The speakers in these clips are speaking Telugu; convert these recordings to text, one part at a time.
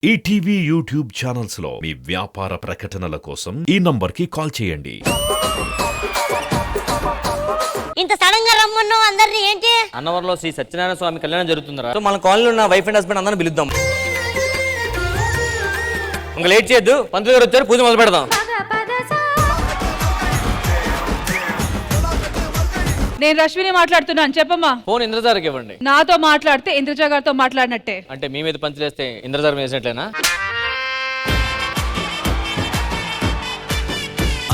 ఈటీవీ యూట్యూబ్ ఛానల్స్ లో మీ వ్యాపార ప్రకటనల కోసం ఈ నంబర్కి కాల్ చేయండి. ఇంత సడన్ గా రమ్మన్నావు అందరినీ ఏంటి? అన్నవరంలో శ్రీ సత్యనారాయణ స్వామి కళ్యాణం జరుగుతుందిరా. సో మన కాలనీలో ఉన్న వైఫ్ అండ్ హస్బెండ్ అందరిని పిలుద్దాం. ఇంకా లేట్ చేయొద్దు, పంతులు గారు వచ్చారు, పూజ మొదలు పెడదాం. నేను రశ్మిని మాట్లాడుతున్నాను, చెప్పమ్మా. ఫోన్ ఇంద్రజారికి ఇవ్వండి. నాతో మాట్లాడితే ఇంద్రజా గారితో మాట్లాడినట్టే. అంటే మీ మీద పంచులేస్తే ఇంద్రజారం వేసినట్లేనా?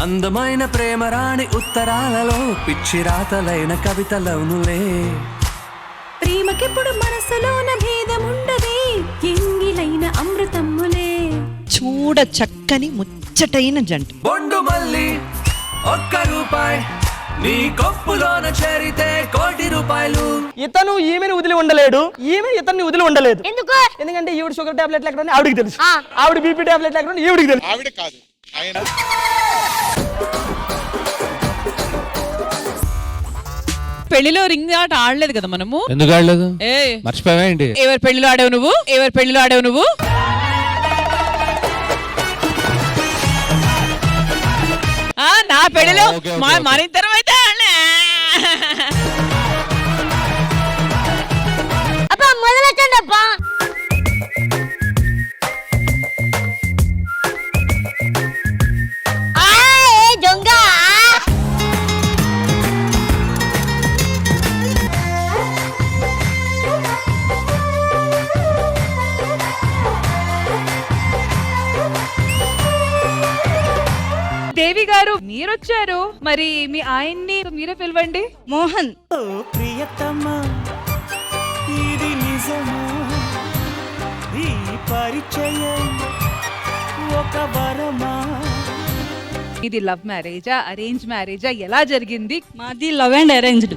అందమైన ప్రేమరాణి ఉత్తరాలలో పిచ్చి రాతలైన కవితలవునులే. ప్రేమకెప్పుడు మనసులోన భేదముండదే, ఎంగిలైన అమృతమ్ములే. చూడ చక్కని ముచ్చటైన జంట. బొండు మల్లి ఒక్క రూపాయి, నీ కొప్పులోన చేరితే ₹1,00,00,000. ఇతను ఈమెను వదిలి ఉండలేడు, ఈమె ఇతన్ని వదిలి ఉండలేదు. ఎందుకు? ఎందుకంటే ఈవిడ షుగర్ టాబ్లెట్ ఎక్కడ ఆవిడికి తెలుసు, ఆ. ఆవిడ బీపీ టాబ్లెట్ ఎక్కడ ఈవిడికి తెలుసు. ఆవిడ కాదు ఆయన. పెళ్లిలో రింగ్ ఆట ఆడలేదు కదా మనము. ఎందుకు ఆడలేదు? ఏ మర్చిపోయావా ఏంటి? ఎవరి పెళ్లిలో ఆడావు నువ్వు? ఎవరి పెళ్లిలో ఆడావు నువ్వు? నా పెళ్లిలో మన ఇద్దరం అయితే అబ్బా మొదలెట్టండి అబ్బా. దొంగ దేవి గారు మీరొచ్చారు, మరి మీ ఆయన్ని మీరే పిలవండి. మోహన్, ప్రియతమా ఇది నిజమా, ఈ పరిచయం ఒక వరమా. ఇది లవ్ మ్యారేజా అరేంజ్ మ్యారేజా, ఎలా జరిగింది? మాది లవ్ అండ్ అరేంజ్డ్.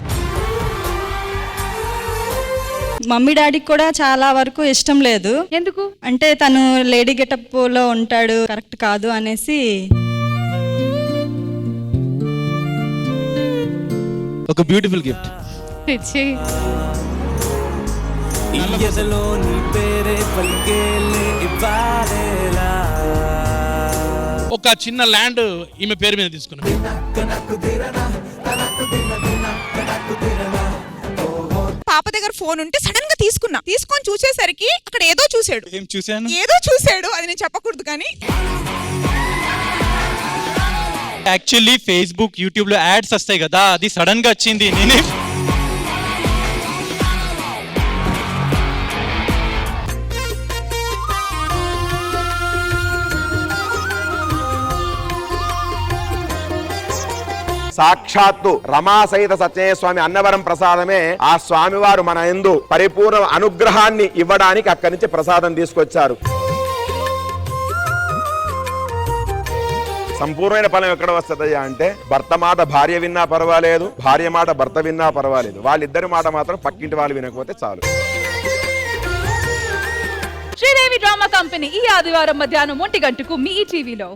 మమ్మీ డాడీకి కూడా చాలా వరకు ఇష్టం లేదు. ఎందుకు? అంటే తను లేడీ గెటప్ లో ఉంటాడు, కరెక్ట్ కాదు అనేసి. ఒక బ్యూటిఫుల్ గిఫ్ట్. పిచ్చి. ఈ ఎదలో నీ పేరే పలికేలే ఇవ్వాలేలా. ఒక చిన్న ల్యాండ్ ఈమె పేరు మీద తీసుకున్నాం. పాప దగ్గర ఫోన్ ఉంటే సడన్ గా తీసుకొని చూసేసరికి అక్కడ ఏదో చూసాడు. ఏం చూశాను? ఏదో చూసాడు, అది నేను చెప్పకూడదు కానీ. యాక్చువల్లీ ఫేస్బుక్ యూట్యూబ్ లో యాడ్స్ వస్తాయి కదా, అది సడన్ గా వచ్చింది. నేనే సాక్షాత్తు రమాసహిత సత్యనారాయణ స్వామి అన్నవరం ప్రసాదమే. ఆ స్వామివారు మన యందు పరిపూర్ణ అనుగ్రహాన్ని ఇవ్వడానికి అక్కడి నుంచి ప్రసాదం తీసుకొచ్చారు. సంపూర్ణమైన ఫలం ఎక్కడ వస్తుందయ్యా అంటే, భర్త మాట భార్య విన్నా పర్వాలేదు, భార్య మాట భర్త విన్నా పర్వాలేదు, వాళ్ళిద్దరి మాట మాత్రం పక్కింటి వాళ్ళు వినకపోతే చాలు. శ్రీదేవి డ్రామా కంపెనీ ఈ ఆదివారం మధ్యాహ్నం 1 గంటకు మీ టీవీలో.